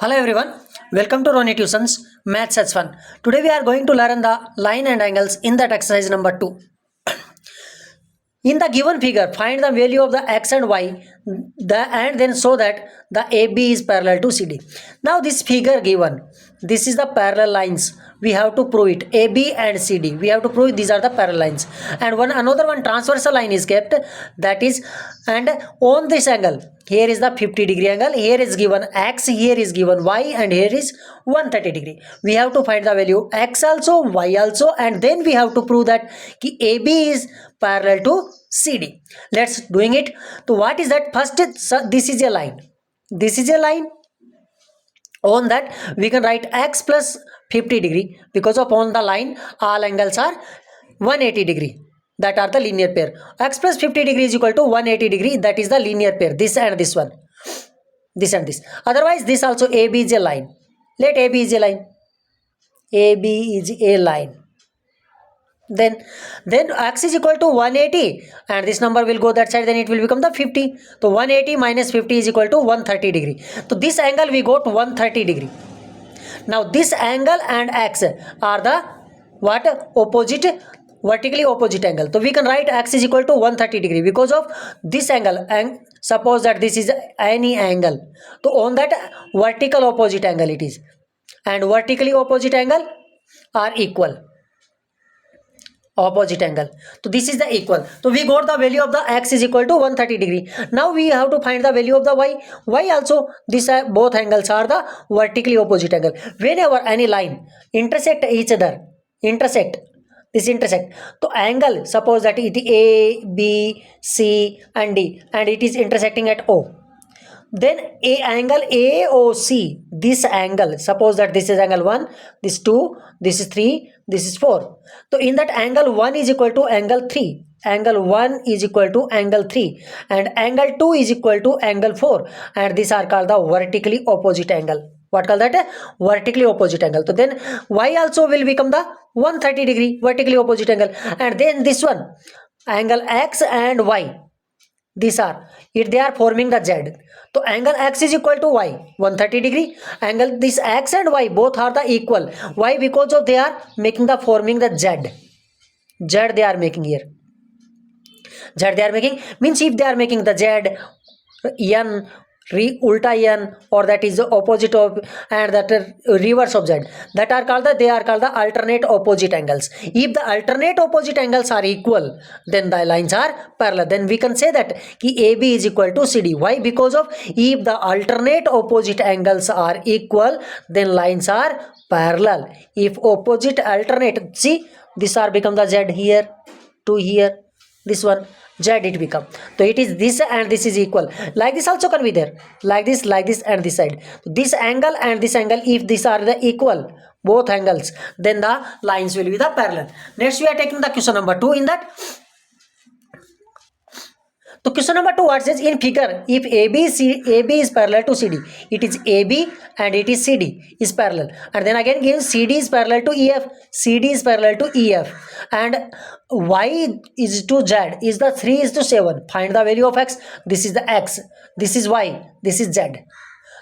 Hello everyone, welcome to Roni Tuitions Maths as Fun. Today we are going to learn the line and angles in that exercise number 2. In the given figure, find the value of the x and y and then show that the AB is parallel to CD. Now this figure given, this is the parallel lines. We have to prove it. AB and CD. We have to prove these are the parallel lines. And another one transversal line is kept. That is, and on this angle, here is the 50-degree angle. Here is given x, here is given y, and here is 130-degree. We have to find the value x also, y also, and then we have to prove that AB is parallel to CD. Let's doing it. So what is that? First, this is a line. This is a line. On that we can write x plus 50-degree, because upon the line all angles are 180-degree. That are the linear pair. X plus 50-degree is equal to 180-degree. That is the linear pair. This and this one. This and this. Otherwise, this also AB is a line. Let AB is a line. AB is a line. Then x is equal to 180 and this number will go that side, then it will become the 50. So 180 minus 50 is equal to 130-degree. So this angle we got 130-degree. Now this angle and x are the what? Opposite, vertically opposite angle. So we can write x is equal to 130-degree because of this angle. And suppose that this is any angle, so on that vertical opposite angle it is, and vertically opposite angle are equal. Opposite angle. So this is the equal. So we got the value of the x is equal to 130-degree. Now we have to find the value of the y. Y also, this both angles are the vertically opposite angle. Whenever any line intersect each other, this intersect. So angle, suppose that it A, B, C and D, and it is intersecting at O. Then a angle AOC, this angle, suppose that this is angle 1, this 2, this is 3, this is 4. So in that angle 1 is equal to angle 3. Angle 1 is equal to angle 3 and angle 2 is equal to angle 4, and these are called the vertically opposite angle. What call that? Vertically opposite angle. So then y also will become the 130-degree vertically opposite angle, and then this one angle x and y, these are it, they are forming the z. So angle x is equal to y, 130-degree. Angle this x and y both are the equal. Why? Because of they are making the forming the z. Z they are making here. Z they are making means if they are making the z, n, ulta n, or that is the opposite of, and that reverse of z, that are called they are called the alternate opposite angles. If the alternate opposite angles are equal, then the lines are parallel. Then we can say that AB is equal to CD. Why? Because of if the alternate opposite angles are equal, then lines are parallel. If opposite alternate, see this are become the z here to here, this one z it become. So it is this and this is equal. Like this also can be there. Like this and this side. This angle and this angle, if these are the equal, both angles, then the lines will be the parallel. Next we are taking the question number 2 in that. So question number 2 what says, in figure if AB is parallel to CD, it is AB and it is CD is parallel, and then again gives CD is parallel to EF, CD is parallel to EF, and Y is to Z is the 3:7. Find the value of x. This is the x, this is Y, this is Z.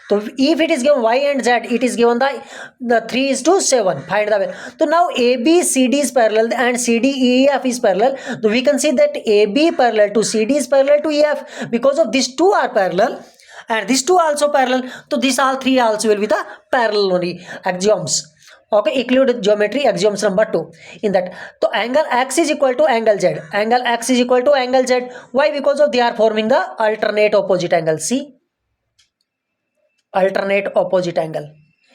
So if it is given y and z, it is given the 3:7. Find the value. So now AB CD is parallel and CD EF is parallel. So we can see that AB parallel to CD is parallel to EF because of these two are parallel and these two also parallel. So these all three also will be the parallel only axioms. Okay, include geometry axioms number 2 in that. So angle x is equal to angle z. Angle x is equal to angle z. Why? Because of they are forming the alternate opposite angle. See, alternate opposite angle.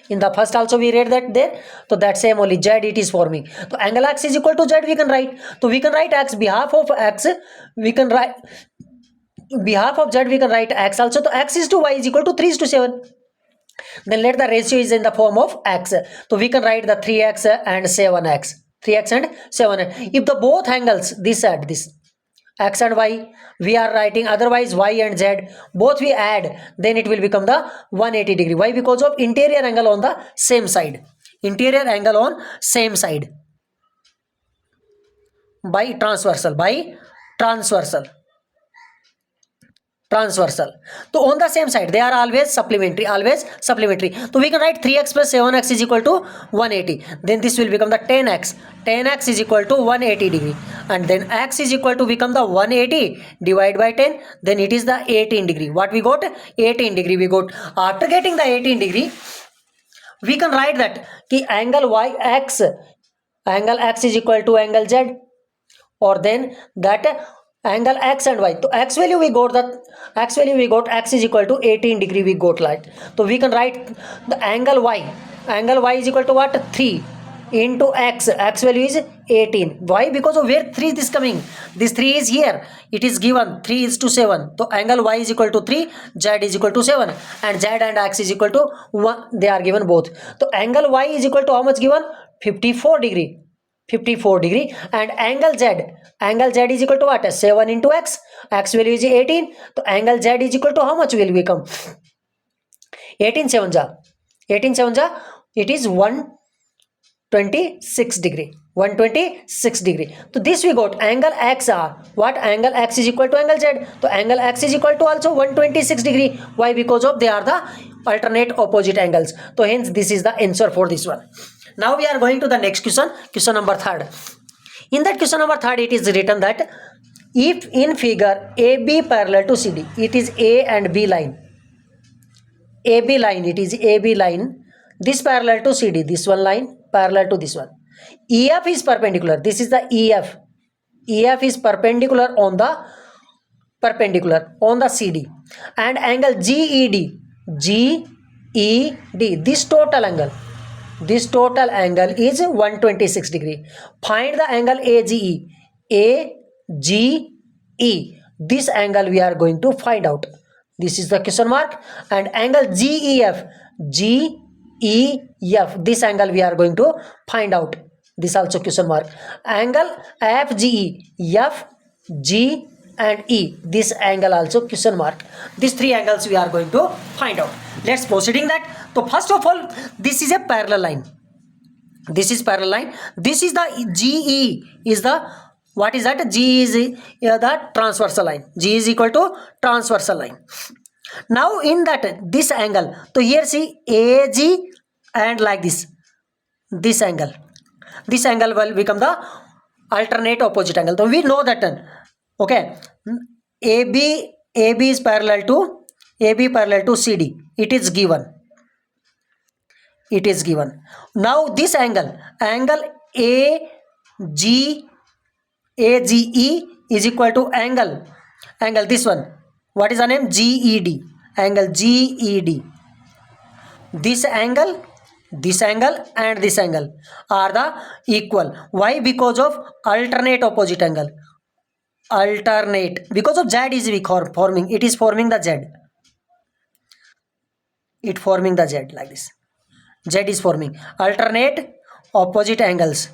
In the first also we read that there. So that same only z it is forming. So angle x is equal to z we can write. So we can write x behalf of x. We can write behalf of z we can write x also. So x is to y is equal to 3:7. Then let the ratio is in the form of x. So we can write the 3x and 7x. 3x and 7x. If the both angles this and this, x and y we are writing, otherwise y and z both we add, then it will become the 180-degree. Why? Because of interior angle on the same side. Interior angle on same side by transversal. transversal. So on the same side they are always supplementary, so we can write 3x plus 7x is equal to 180. Then this will become the 10x is equal to 180 degree, and then x is equal to become the 180 divided by 10, then it is the 18 degree. What we got? 18 degree we got. After getting the 18 degree, we can write that ki angle x is equal to angle z, or then that angle x and y. So x value we got x is equal to 18 degree we got, right? So we can write the angle y is equal to what? 3 into x value is 18. Why? Because of where 3 is coming, this 3 is here, it is given 3 is to 7. So angle y is equal to 3, z is equal to 7, and z and x is equal to 1, they are given both. So angle y is equal to how much given? 54 degree, and angle z is equal to what? 7 into x value is 18. So angle z is equal to how much will become? 18 7 ja, it is 126 degree. So this we got angle x are what? Angle x is equal to angle z. So angle x is equal to also 126 degree. Why? Because of they are the alternate opposite angles. So hence this is the answer for this one. Now we are going to the next question number 3. In that question number 3, it is written that if in figure AB parallel to CD, it is A and B line. It is AB line. This parallel to CD, this one line parallel to this one. EF is perpendicular. This is the EF. EF is perpendicular on the CD, and angle GED, this total angle is 126 degree. Find the angle AGE. This angle we are going to find out. This is the question mark. And angle GEF, this angle we are going to find out. This also question mark. Angle FGE, F, G and E, this angle also question mark. These 3 angles we are going to find out. Let's proceeding that. So first of all, this is a parallel line. This is parallel line. This is the GE is the, what is that? G is the transversal line. G is equal to transversal line. Now in that this angle, so here see AG and like this angle will become the alternate opposite angle. So we know that, okay, AB is parallel to CD. It is given. Now this angle AGE is equal to angle this one. What is the name? GED. Angle GED. This angle and this angle are the equal. Why? Because of alternate opposite angle. Because of Z is forming. It is forming the Z. It forming the Z like this. Z is forming alternate opposite angles.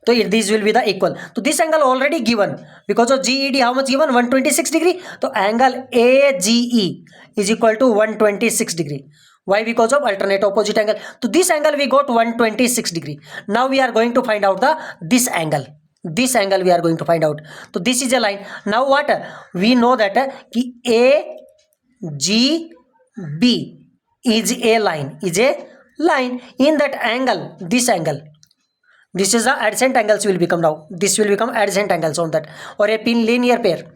So these will be the equal. So this angle already given. Because of GED, how much given? 126 degree. So angle AGE is equal to 126 degree. Why? Because of alternate opposite angle. So this angle we got 126 degree. Now we are going to find out this angle. We are going to find out. So this is a line. Now what? We know that AGB is a line. In that angle, this is the adjacent angles will become now. This will become adjacent angles on that, or a linear pair.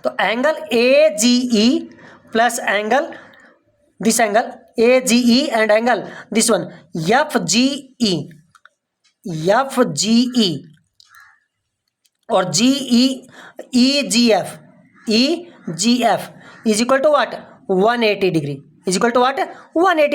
So angle AGE plus angle, this angle AGE and angle this one FGE or EGF is equal to what? 180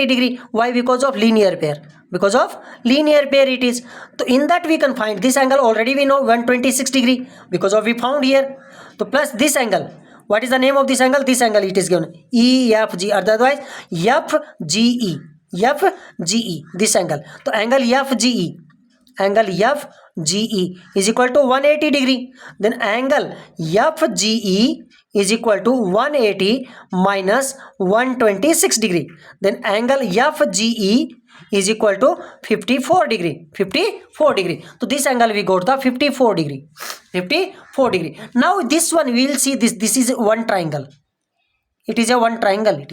degree. Why? Because of linear pair. It is. So in that we can find this angle already we know 126 degree because of we found here. So plus this angle. What is the name of this angle? This angle it is given EFG, otherwise FGE. This angle. So angle FGE GE is equal to 180 degree. Then angle FGE is equal to 180 minus 126 degree. Then angle FGE is equal to 54 degree. 54 degree. So this angle we got the 54 degree. 54 degree. Now this one we will see this. This is one triangle. It is a one triangle. It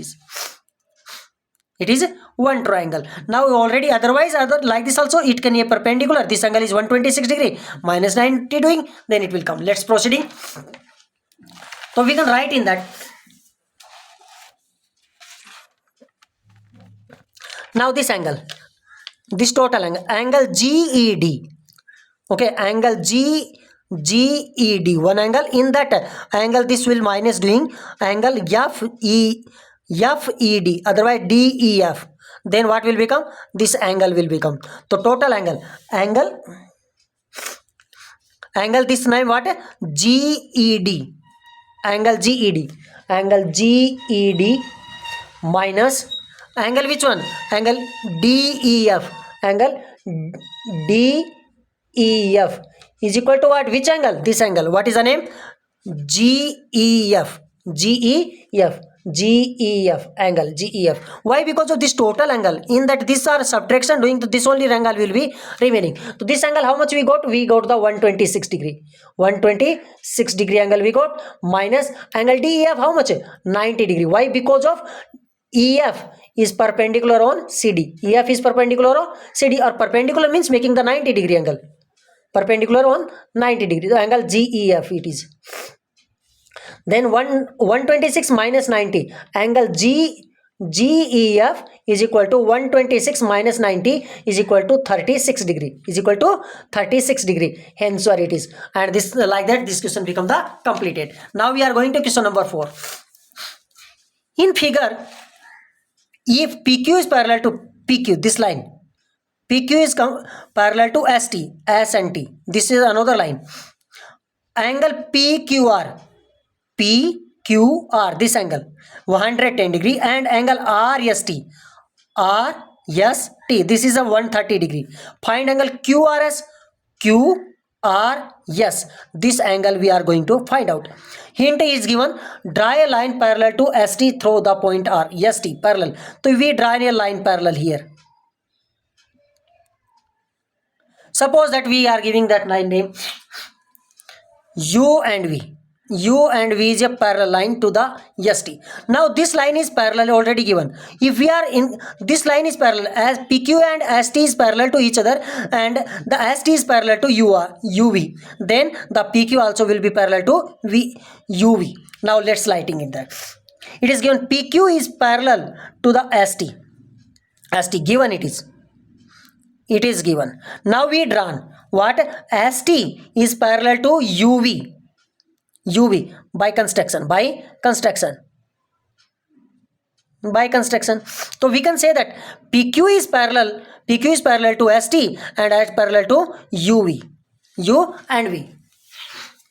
is one triangle. Now already otherwise like this also it can be a perpendicular. This angle is 126 degree minus 90 doing. Then it will come. Let's proceeding. So we can write in that. Now this angle, this total angle GED. Okay, angle GED, one angle. In that angle this will minus doing angle FED, otherwise DEF. Then what will become? This angle will become. So total angle this name what? GED. Angle GED minus angle which one? Angle DEF. Angle DEF is equal to what? Which angle? This angle. What is the name? GEF angle GEF. Why? Because of this total angle. In that this are subtraction doing, to this only angle will be remaining. So this angle how much we got? We got the 126 degree. 126 degree angle we got minus angle DEF how much? 90 degree. Why? Because of EF is perpendicular on CD. EF is perpendicular on CD, or perpendicular means making the 90 degree angle. Perpendicular on 90 degree. The angle GEF it is. Then 126 minus 90. Angle GEF is equal to 126 minus 90 is equal to 36 degree. Is equal to 36 degree. Hence where it is. And this like that this question become the completed. Now we are going to question number 4. In figure, if PQ is parallel to PQ, this line, PQ is parallel to ST, S and T. This is another line. Angle PQR, this angle 110 degree, and angle RST, this is a 130 degree. Find angle QRS, this angle we are going to find out. Hint is given, draw a line parallel to ST through the point R. ST parallel. So we draw a line parallel here. Suppose that we are giving that line name U and V. U and V is a parallel line to the ST. Now this line is parallel already given. If we are in this line is parallel, as PQ and ST is parallel to each other, and the ST is parallel to UV, then the PQ also will be parallel to UV. Now let's lighting in that. It is given PQ is parallel to the ST. Given it is. It is given. Now we drawn what? ST is parallel to UV by construction. So we can say that PQ is parallel to ST and as parallel to UV. U and V.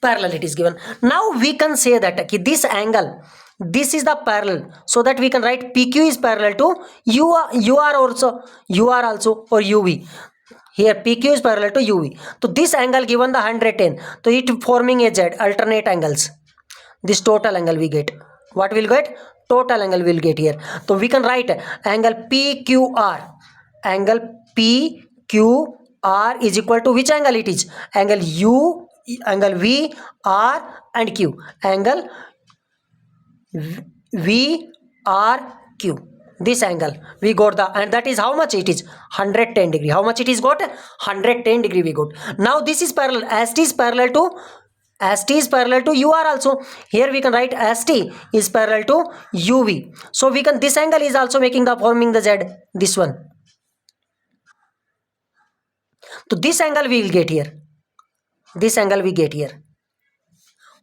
Parallel it is given. Now we can say that this angle, this is the parallel, so that we can write PQ is parallel to UR also or UV. Here PQ is parallel to UV. So this angle given the 110. So it forming a Z, alternate angles. This total angle we get. What will get? Total angle will get here. So we can write angle PQR. Angle PQR is equal to which angle it is? Angle V, R and Q. Angle V, R, Q. This angle we got the, and that is how much it is? 110 degree. How much it is got? 110 degree we got. Now this is parallel. ST is parallel to UR also. Here we can write ST is parallel to UV. So we can, this angle is also forming the Z. This one. So this angle we will get here. This angle we get here.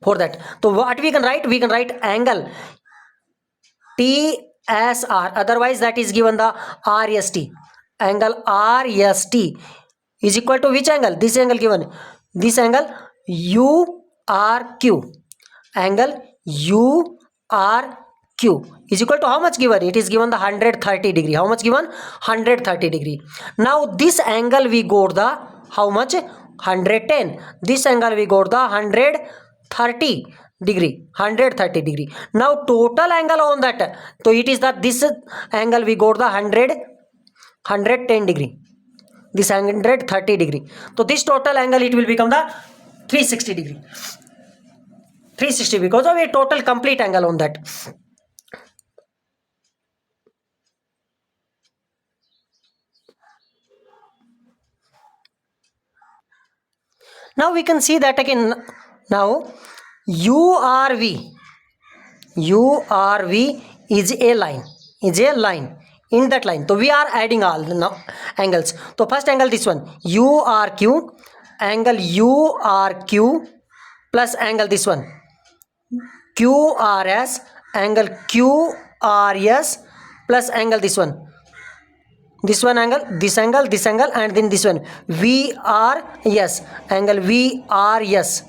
For that, so what we can write? We can write angle TSR, otherwise that is given the RST. Angle RST is equal to which angle? This angle given. This angle URQ. Angle URQ is equal to how much given? It is given the 130 degree. How much given? 130 degree. Now this angle we got the how much? 110. This angle we got the 130 degree. 130 degree. Now total angle on that. So it is that this angle we got the 110 degree. This 130 degree. So this total angle it will become the 360 degree. 360 because of a total complete angle on that. Now we can see that again. Now URV is a line. In that line, so we are adding all the now angles. So first angle this one URQ, angle URQ plus angle this one QRS, angle QRS plus angle this one angle, this angle, and then this one VRS, angle VRS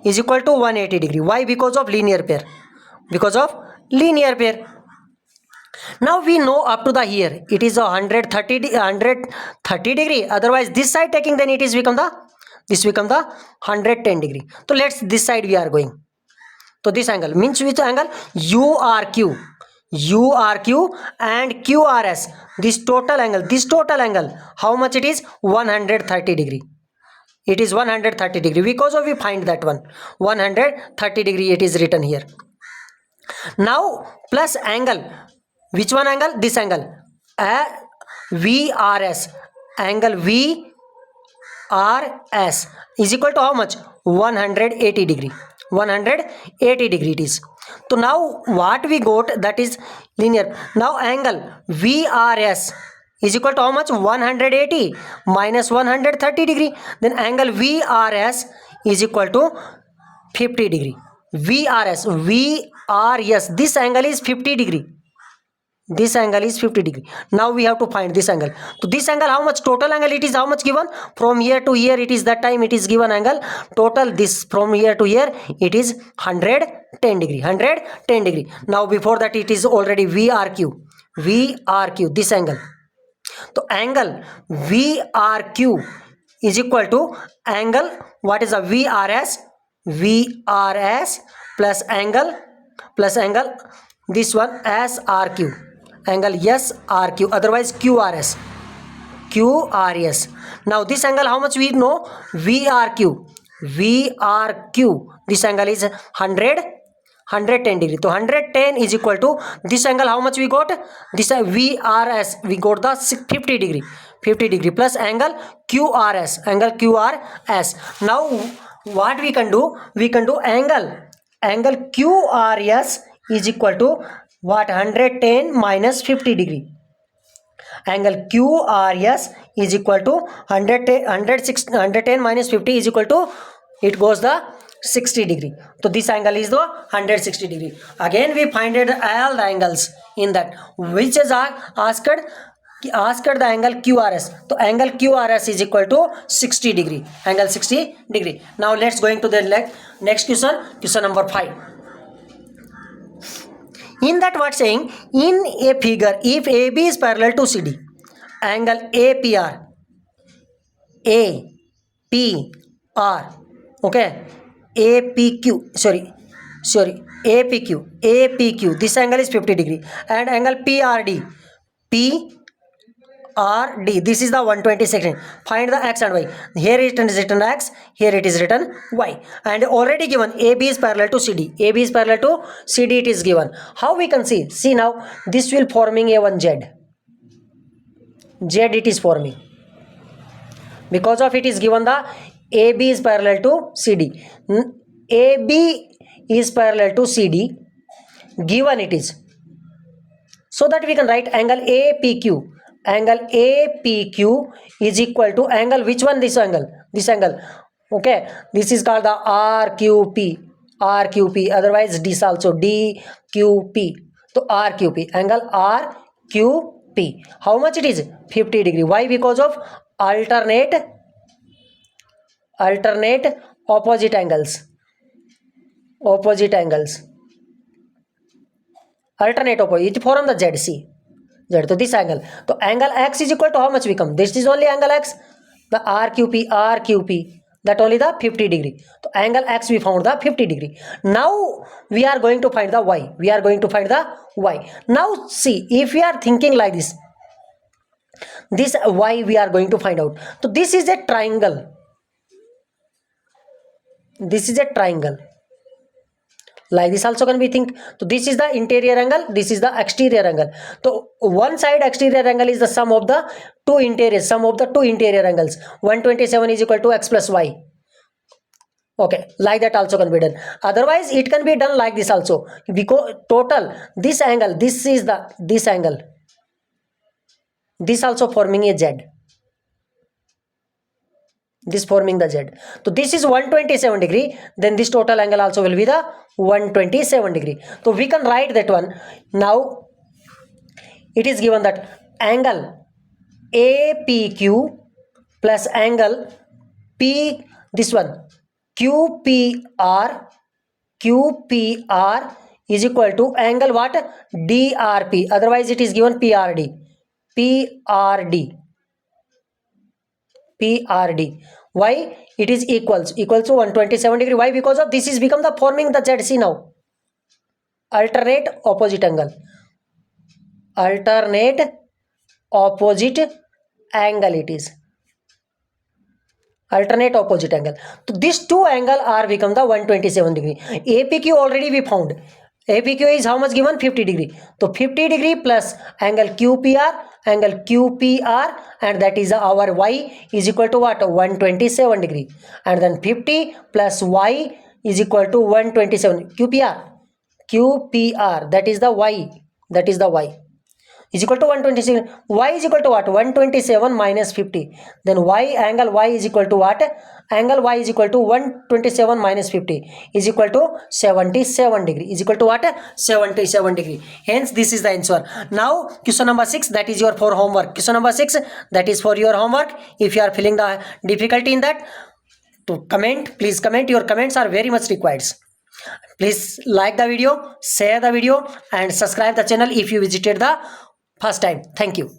is equal to 180 degree. Why? Because of linear pair. Now we know up to the here it is 130 degree. Otherwise this side taking, then it is become the 110 degree. So let's this side we are going. So this angle means which angle? URQ and QRS. This total angle how much it is? 130 degree. It is 130 degree because of we find that one 130 degree it is written here. Now plus angle, which one angle? This angle VRS, angle VRS is equal to how much? 180 degree. 180 degree it is. So now what we got, that is linear. Now angle VRS is equal to how much? 180 minus 130 degree. Then angle VRS is equal to 50 degree. VRS, this angle is 50 degree. This angle is 50 degree. Now we have to find this angle. So this angle how much? Total angle it is how much given? From here to here it is that time it is given angle. Total this from here to here it is 110 degree. Now before that it is already VRQ, this angle. So angle VRQ is equal to angle, what is a VRS plus angle this one SRQ, angle SRQ, otherwise QRS. Now this angle how much we know? VRQ, this angle is 110 degree. So 110 is equal to this angle how much we got? This VRS we got the 50 degree plus angle QRS. Now what we can do? We can do angle QRS is equal to what? 110 minus 50 degree. Angle QRS is equal to 110 minus 50 is equal to, it goes the 60 degree. So this angle is the 160 degree. Again we find all the angles in that, which is asked the angle QRS. So angle QRS is equal to 60 degree. Angle 60 degree. Now let's going to the next question number 5. In that what saying? In a figure, if AB is parallel to CD, angle APR, okay, APQ, this angle is 50 degree, and angle PRD, this is the 120 Find the x and y. Here it is written x, here it is written y, and already given AB is parallel to CD. It is given. How we can see? See now, this will forming a one Z it is forming, because of it is given the AB is parallel to CD. AB is parallel to CD, given it is, so that we can write angle APQ. Angle APQ is equal to angle, which one? This angle, okay, this is called the RQP, otherwise this also DQP. So RQP, angle RQP, how much it is? 50 degree. Why? Because of alternate opposite angles. Alternate opposite, it form the ZC. To this angle. So angle X is equal to how much become? This is only angle X. The RQP that only the 50 degree. So angle X we found the 50 degree. Now we are going to find the Y. We are going to find the Y. Now see, if we are thinking like this Y we are going to find out. So this is a triangle. This is a triangle. Like this also can be think. So this is the interior angle, this is the exterior angle. So one side exterior angle is the sum of the two interior angles. 127 is equal to X plus Y. Okay, like that also can be done. Otherwise it can be done like this also, because total this angle, this is the this angle, this also forming a Z, this forming the Z. So this is 127 degree, then this total angle also will be the 127 degree. So we can write that one. Now it is given that angle APQ plus angle P, this one QPR is equal to angle what? DRP, otherwise it is given PRD. Why? It is equals to 127 degree. Why? Because of this is become the forming the ZC now. Alternate opposite angle it is. Alternate opposite angle. So these two angle are become the 127 degree. APQ already we found. APQ is how much given? 50 degree. So 50 degree plus angle QPR, and that is our Y is equal to what? 127 degree. And then 50 plus Y is equal to 127. QPR, that is the Y. Is equal to 127. Y is equal to what? 127 minus 50. Then angle Y is equal to what? Angle Y is equal to 127 minus 50 is equal to 77 degree. Is equal to what? 77 degree. Hence this is the answer. Now question number 6, that is your for homework. Question number 6, that is for your homework. If you are feeling the difficulty in that, to comment, please comment. Your comments are very much required. Please like the video, share the video, and subscribe the channel if you visited the first time. Thank you.